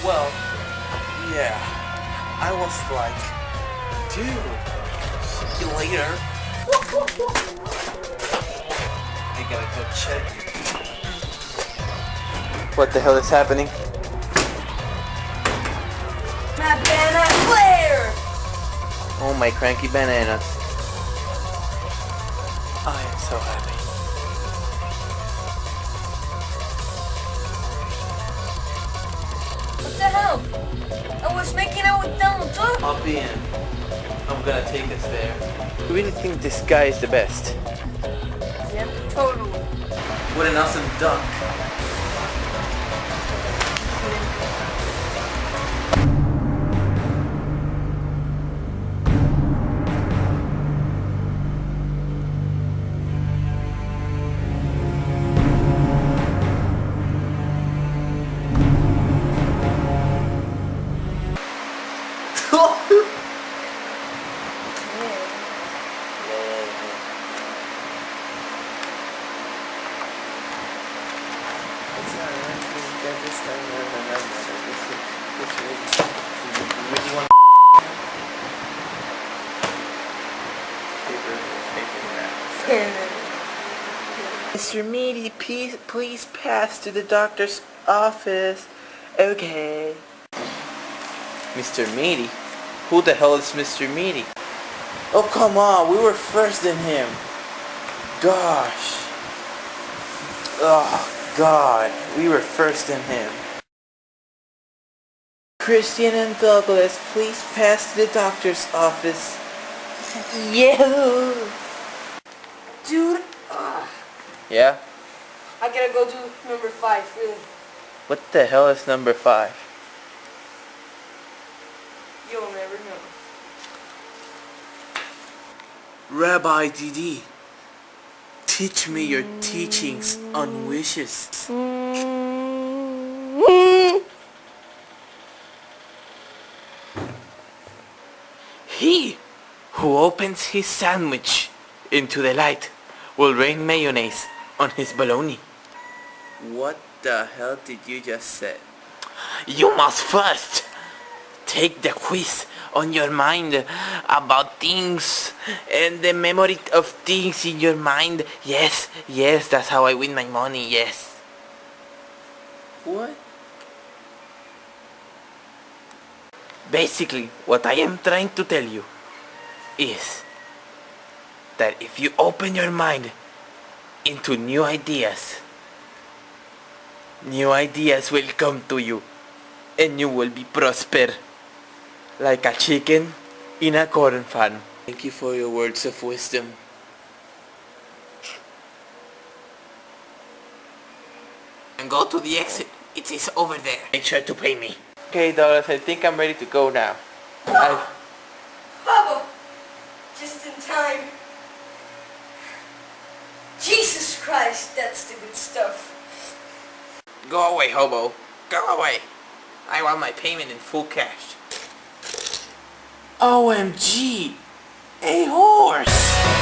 Well, yeah. I was like, dude, see you later. I gotta go check. What the hell is happening? My banana flare! Oh, my cranky bananas. I am so happy. What the hell? I was making out with Donald Trump. I'll be in. I'm gonna take us there. I really think this guy is the best. Yep, totally. What an awesome duck. Mr. Meaty, please pass to the doctor's office. Okay. Mr. Meaty? Who the hell is Mr. Meaty? Oh, come on, we were first than him. Gosh. Oh, God, we were first than him. Christian and Douglas, please pass to the doctor's office. Yeah. Dude, Yeah? I gotta go do number 5, really. What the hell is number 5? You'll never know. Rhabi Diddy, teach me your teachings on wishes. He who opens his sandwich into the light will rain mayonnaise on his bologna. What the hell did you just say? You must first take the quiz on your mind about things and the memory of things in your mind. Yes, that's how I win my money, yes. What? Basically, what I am trying to tell you is that if you open your mind into new ideas will come to you and you will be prosper like a chicken in a corn fan. Thank you for your words of wisdom. And go to the exit. It is over there. Make sure to pay me. Okay, Douglas, I think I'm ready to go now. Bubba! Just in time. Jesus Christ, that's the good stuff. Go away, hobo. Go away. I want my payment in full cash. OMG! A horse!